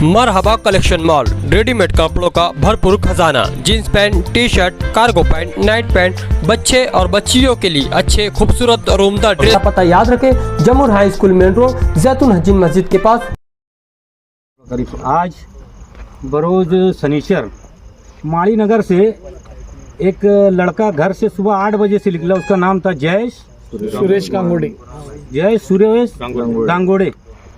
मरहबा collection mall, readymade कपड़ों का भरपूर खजाना, jeans pant, T shirt, cargo pant, night pant, बच्चे और बच्चियों के लिए अच्छे खूबसूरत और उम्दा ड्रेस। पता याद रखें, जमुर हाई स्कूल मेन रोड, जैतून हजीन मस्जिद के पास। आज बरोज शनिचर माड़ी नगर से एक लड़का घर से सुबह 8 बजे से निकला। उसका नाम था जय सुरेश गांगोड़े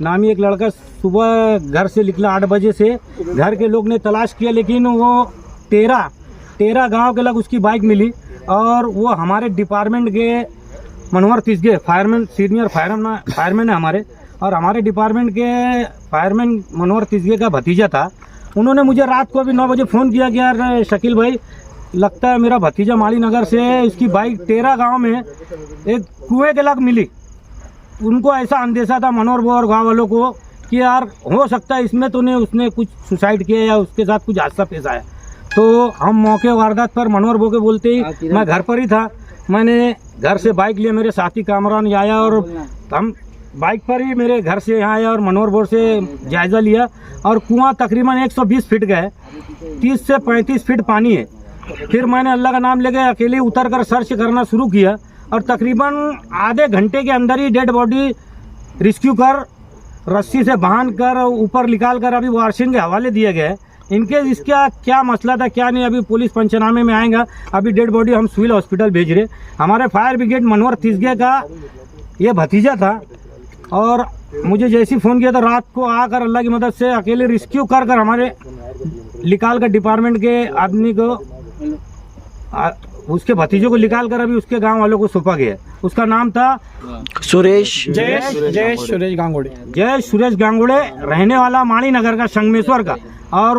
नामी एक लड़का सुबह घर से निकला 8 बजे से। घर के लोग ने तलाश किया, लेकिन वो 13 गांव के लग उसकी बाइक मिली। और वो हमारे डिपार्टमेंट के मनोहर तिसगे फायरमैन, सीनियर फायरमैन है हमारे, और हमारे डिपार्टमेंट के फायरमैन मनोहर तिसगे का भतीजा था। उन्होंने मुझे रात को अभी 9 बजे फ़ोन किया कि यार शकील भाई, लगता है मेरा भतीजा माली नगर से इसकी बाइक 13 गांव में एक कुएं के लग मिली। उनको ऐसा अंदेशा था मनोहर वो और गाँव वालों को कि यार हो सकता है इसमें तो नहीं उसने कुछ सुसाइड किया या उसके साथ कुछ हादसा पेश आया। तो हम मौके वारदात पर मनोहर वो के बोलते ही मैं घर पर ही था। मैंने घर से बाइक लिया, मेरे साथी कामरान आया और हम बाइक पर ही मेरे घर से यहाँ आया और मनोहर बोर से जायज़ा लिया। और कुआं तकरीबन 120 फीट का है, 30 से 35 फीट पानी है। फिर मैंने अल्लाह का नाम लेके अकेले उतर कर सर्च करना शुरू किया और तकरीबन आधे घंटे के अंदर ही डेड बॉडी रेस्क्यू कर रस्सी से बांध कर ऊपर निकाल कर अभी वारसिन के हवाले दिया गया है। इनके इसका क्या मसला था क्या नहीं, अभी पुलिस पंचनामे में आएगा। अभी डेड बॉडी हम सिविल हॉस्पिटल भेज रहे। हमारे फायर ब्रिगेड मनोहर तिसगे का ये भतीजा था और मुझे जैसे फ़ोन किया था रात को आकर अल्लाह की मदद से अकेले रेस्क्यू कर हमारे निकाल कर डिपार्टमेंट के आदमी को उसके भतीजों को निकाल कर अभी उसके गांव वालों को सौंपा गया। उसका नाम था जय सुरेश गांगोड़े, रहने वाला माड़ी नगर का, संगमेश्वर का। और